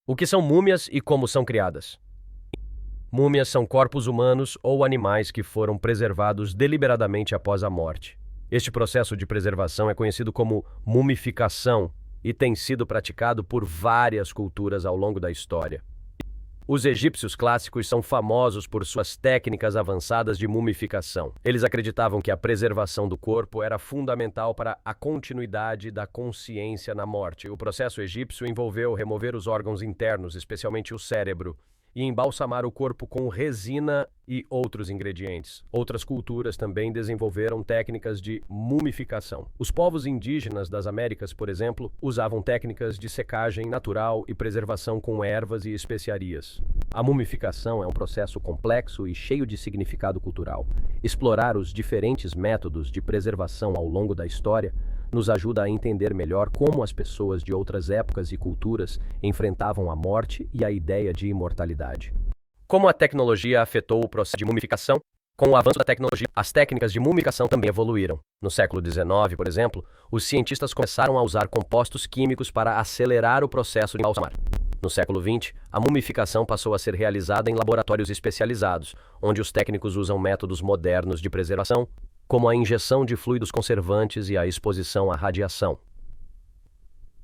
O que são múmias e como são criadas? Múmias são corpos humanos ou animais que foram preservados deliberadamente após a morte. Este processo de preservação é conhecido como mumificação e tem sido praticado por várias culturas ao longo da história. Os egípcios clássicos são famosos por suas técnicas avançadas de mumificação. Eles acreditavam que a preservação do corpo era fundamental para a continuidade da consciência na morte. O processo egípcio envolveu remover os órgãos internos, especialmente o cérebro, e embalsamar o corpo com resina e outros ingredientes. Outras culturas também desenvolveram técnicas de mumificação. Os povos indígenas das Américas, por exemplo, usavam técnicas de secagem natural e preservação com ervas e especiarias. A mumificação é um processo complexo e cheio de significado cultural. Explorar os diferentes métodos de preservação ao longo da história nos ajuda a entender melhor como as pessoas de outras épocas e culturas enfrentavam a morte e a ideia de imortalidade. Como a tecnologia afetou o processo de mumificação? Com o avanço da tecnologia, as técnicas de mumificação também evoluíram. No século XIX, por exemplo, os cientistas começaram a usar compostos químicos para acelerar o processo de embalsamar. No século XX, a mumificação passou a ser realizada em laboratórios especializados, onde os técnicos usam métodos modernos de preservação, como a injeção de fluidos conservantes e a exposição à radiação.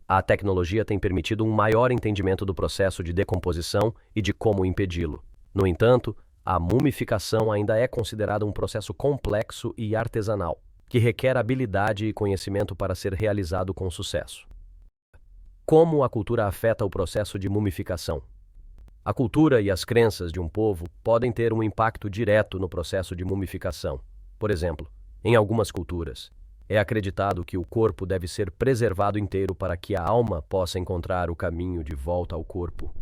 A tecnologia tem permitido um maior entendimento do processo de decomposição e de como impedi-lo. No entanto, a mumificação ainda é considerada um processo complexo e artesanal, que requer habilidade e conhecimento para ser realizado com sucesso. Como a cultura afeta o processo de mumificação? A cultura e as crenças de um povo podem ter um impacto direto no processo de mumificação. Por exemplo, em algumas culturas, é acreditado que o corpo deve ser preservado inteiro para que a alma possa encontrar o caminho de volta ao corpo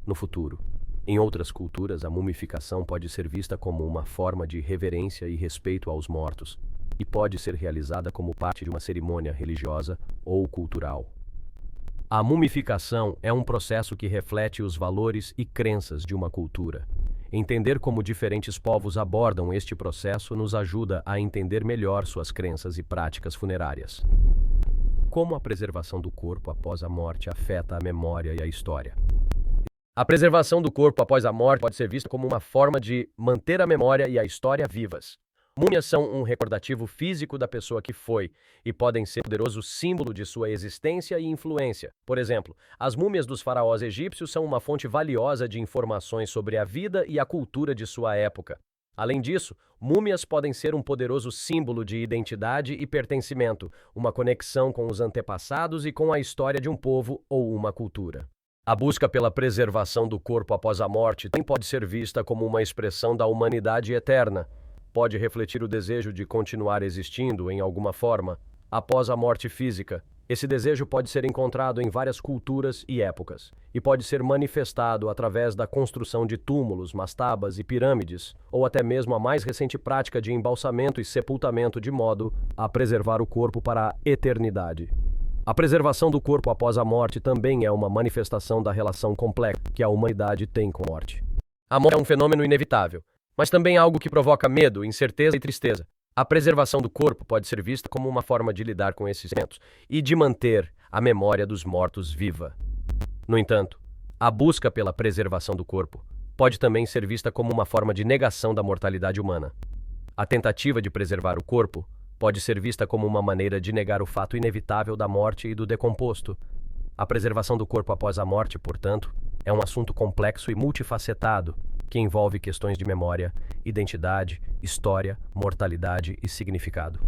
no futuro. Em outras culturas, a mumificação pode ser vista como uma forma de reverência e respeito aos mortos, e pode ser realizada como parte de uma cerimônia religiosa ou cultural. A mumificação é um processo que reflete os valores e crenças de uma cultura. Entender como diferentes povos abordam este processo nos ajuda a entender melhor suas crenças e práticas funerárias. Como a preservação do corpo após a morte afeta a memória e a história? A preservação do corpo após a morte pode ser vista como uma forma de manter a memória e a história vivas. Múmias são um recordativo físico da pessoa que foi e podem ser um poderoso símbolo de sua existência e influência. Por exemplo, as múmias dos faraós egípcios são uma fonte valiosa de informações sobre a vida e a cultura de sua época. Além disso, múmias podem ser um poderoso símbolo de identidade e pertencimento, uma conexão com os antepassados e com a história de um povo ou uma cultura. A busca pela preservação do corpo após a morte também pode ser vista como uma expressão da humanidade eterna. Pode refletir o desejo de continuar existindo em alguma forma após a morte física. Esse desejo pode ser encontrado em várias culturas e épocas, e pode ser manifestado através da construção de túmulos, mastabas e pirâmides, ou até mesmo a mais recente prática de embalsamento e sepultamento de modo a preservar o corpo para a eternidade. A preservação do corpo após a morte também é uma manifestação da relação complexa que a humanidade tem com a morte. A morte é um fenômeno inevitável, mas também algo que provoca medo, incerteza e tristeza. A preservação do corpo pode ser vista como uma forma de lidar com esses eventos e de manter a memória dos mortos viva. No entanto, a busca pela preservação do corpo pode também ser vista como uma forma de negação da mortalidade humana. A tentativa de preservar o corpo pode ser vista como uma maneira de negar o fato inevitável da morte e do decomposto. A preservação do corpo após a morte, portanto, é um assunto complexo e multifacetado, que envolve questões de memória, identidade, história, mortalidade e significado.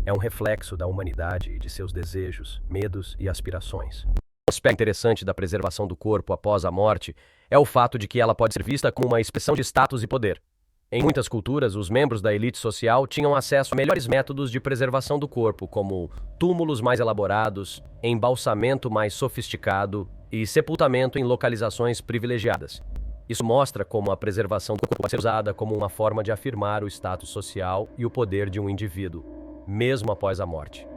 É um reflexo da humanidade e de seus desejos, medos e aspirações. Um aspecto interessante da preservação do corpo após a morte é o fato de que ela pode ser vista como uma expressão de status e poder. Em muitas culturas, os membros da elite social tinham acesso a melhores métodos de preservação do corpo, como túmulos mais elaborados, embalsamento mais sofisticado e sepultamento em localizações privilegiadas. Isso mostra como a preservação do corpo pode ser usada como uma forma de afirmar o status social e o poder de um indivíduo, mesmo após a morte.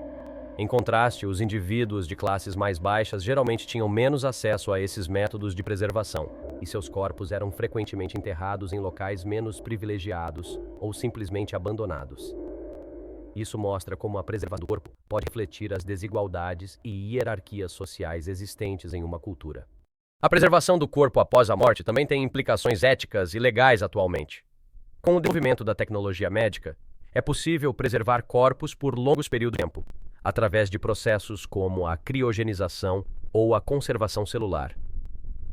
Em contraste, os indivíduos de classes mais baixas geralmente tinham menos acesso a esses métodos de preservação, e seus corpos eram frequentemente enterrados em locais menos privilegiados ou simplesmente abandonados. Isso mostra como a preservação do corpo pode refletir as desigualdades e hierarquias sociais existentes em uma cultura. A preservação do corpo após a morte também tem implicações éticas e legais atualmente. Com o desenvolvimento da tecnologia médica, é possível preservar corpos por longos períodos de tempo, através de processos como a criogenização ou a conservação celular.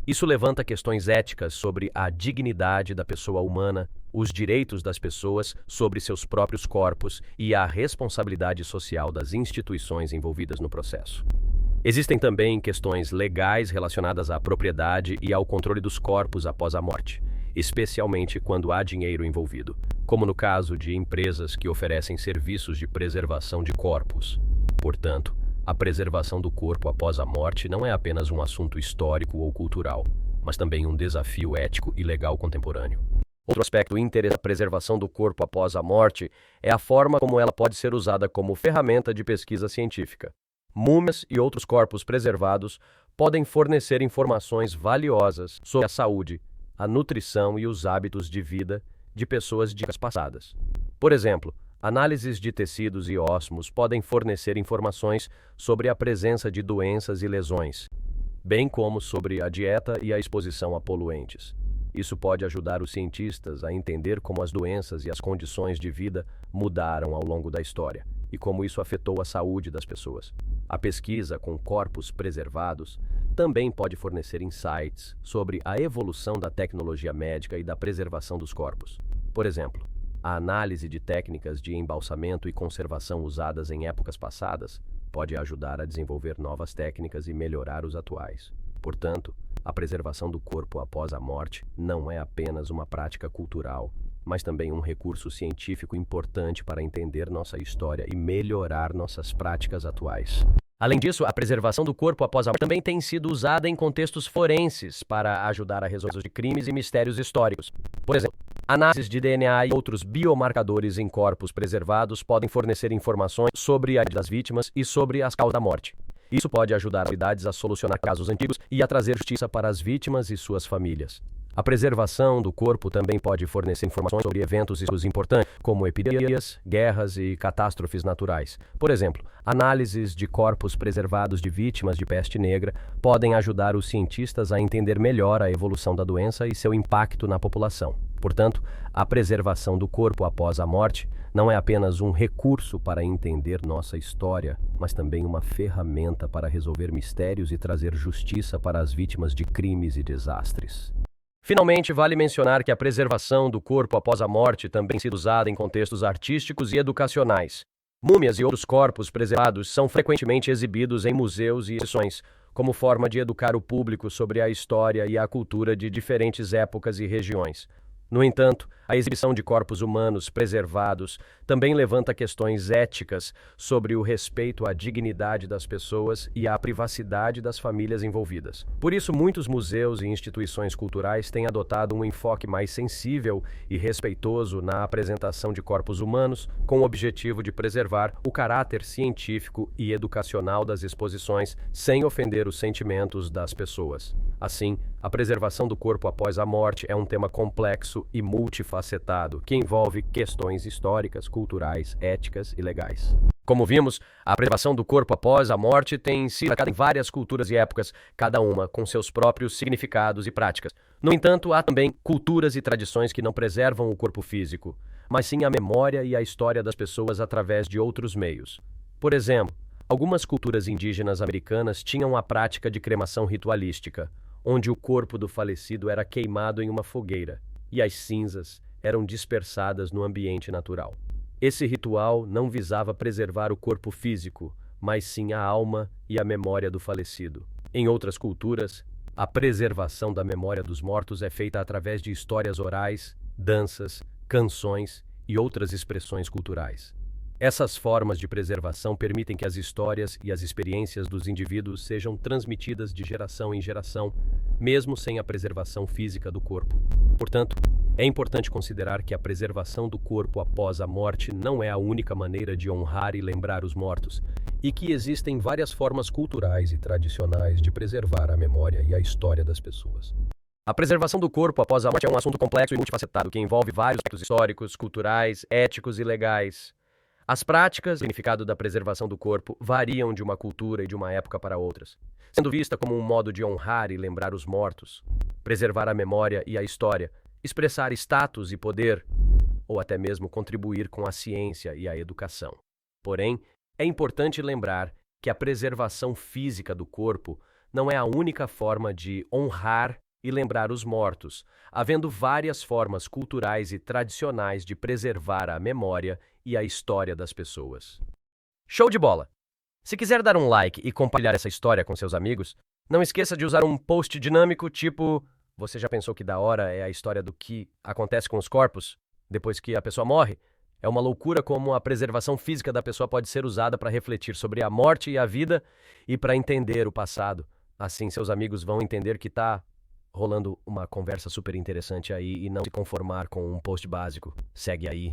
Isso levanta questões éticas sobre a dignidade da pessoa humana, os direitos das pessoas sobre seus próprios corpos e a responsabilidade social das instituições envolvidas no processo. Existem também questões legais relacionadas à propriedade e ao controle dos corpos após a morte, especialmente quando há dinheiro envolvido, como no caso de empresas que oferecem serviços de preservação de corpos. Portanto, a preservação do corpo após a morte não é apenas um assunto histórico ou cultural, mas também um desafio ético e legal contemporâneo. Outro aspecto interessante da preservação do corpo após a morte é a forma como ela pode ser usada como ferramenta de pesquisa científica. Múmias e outros corpos preservados podem fornecer informações valiosas sobre a saúde, a nutrição e os hábitos de vida de pessoas de vidas passadas. Por exemplo, análises de tecidos e ossos podem fornecer informações sobre a presença de doenças e lesões, bem como sobre a dieta e a exposição a poluentes. Isso pode ajudar os cientistas a entender como as doenças e as condições de vida mudaram ao longo da história e como isso afetou a saúde das pessoas. A pesquisa com corpos preservados também pode fornecer insights sobre a evolução da tecnologia médica e da preservação dos corpos. Por exemplo, a análise de técnicas de embalsamento e conservação usadas em épocas passadas pode ajudar a desenvolver novas técnicas e melhorar os atuais. Portanto, a preservação do corpo após a morte não é apenas uma prática cultural, mas também um recurso científico importante para entender nossa história e melhorar nossas práticas atuais. Além disso, a preservação do corpo após a morte também tem sido usada em contextos forenses para ajudar a resolver de crimes e mistérios históricos. Por exemplo, análises de DNA e outros biomarcadores em corpos preservados podem fornecer informações sobre a idade das vítimas e sobre as causas da morte. Isso pode ajudar as autoridades a solucionar casos antigos e a trazer justiça para as vítimas e suas famílias. A preservação do corpo também pode fornecer informações sobre eventos importantes, como epidemias, guerras e catástrofes naturais. Por exemplo, análises de corpos preservados de vítimas de peste negra podem ajudar os cientistas a entender melhor a evolução da doença e seu impacto na população. Portanto, a preservação do corpo após a morte não é apenas um recurso para entender nossa história, mas também uma ferramenta para resolver mistérios e trazer justiça para as vítimas de crimes e desastres. Finalmente, vale mencionar que a preservação do corpo após a morte também tem sido usada em contextos artísticos e educacionais. Múmias e outros corpos preservados são frequentemente exibidos em museus e exposições, como forma de educar o público sobre a história e a cultura de diferentes épocas e regiões. No entanto, a exibição de corpos humanos preservados também levanta questões éticas sobre o respeito à dignidade das pessoas e à privacidade das famílias envolvidas. Por isso, muitos museus e instituições culturais têm adotado um enfoque mais sensível e respeitoso na apresentação de corpos humanos, com o objetivo de preservar o caráter científico e educacional das exposições, sem ofender os sentimentos das pessoas. Assim, a preservação do corpo após a morte é um tema complexo e multifacetado, que envolve questões históricas, culturais, éticas e legais. Como vimos, a preservação do corpo após a morte tem sido praticada em várias culturas e épocas, cada uma com seus próprios significados e práticas. No entanto, há também culturas e tradições que não preservam o corpo físico, mas sim a memória e a história das pessoas através de outros meios. Por exemplo, algumas culturas indígenas americanas tinham a prática de cremação ritualística, onde o corpo do falecido era queimado em uma fogueira e as cinzas eram dispersadas no ambiente natural. Esse ritual não visava preservar o corpo físico, mas sim a alma e a memória do falecido. Em outras culturas, a preservação da memória dos mortos é feita através de histórias orais, danças, canções e outras expressões culturais. Essas formas de preservação permitem que as histórias e as experiências dos indivíduos sejam transmitidas de geração em geração, mesmo sem a preservação física do corpo. Portanto, é importante considerar que a preservação do corpo após a morte não é a única maneira de honrar e lembrar os mortos, e que existem várias formas culturais e tradicionais de preservar a memória e a história das pessoas. A preservação do corpo após a morte é um assunto complexo e multifacetado que envolve vários aspectos históricos, culturais, éticos e legais. As práticas, o significado da preservação do corpo variam de uma cultura e de uma época para outras, sendo vista como um modo de honrar e lembrar os mortos, preservar a memória e a história, expressar status e poder, ou até mesmo contribuir com a ciência e a educação. Porém, é importante lembrar que a preservação física do corpo não é a única forma de honrar e lembrar os mortos, havendo várias formas culturais e tradicionais de preservar a memória e a história das pessoas. Show de bola! Se quiser dar um like e compartilhar essa história com seus amigos, não esqueça de usar um post dinâmico tipo: você já pensou que da hora é a história do que acontece com os corpos depois que a pessoa morre? É uma loucura como a preservação física da pessoa pode ser usada para refletir sobre a morte e a vida e para entender o passado. Assim, seus amigos vão entender que tá rolando uma conversa super interessante aí e não se conformar com um post básico. Segue aí.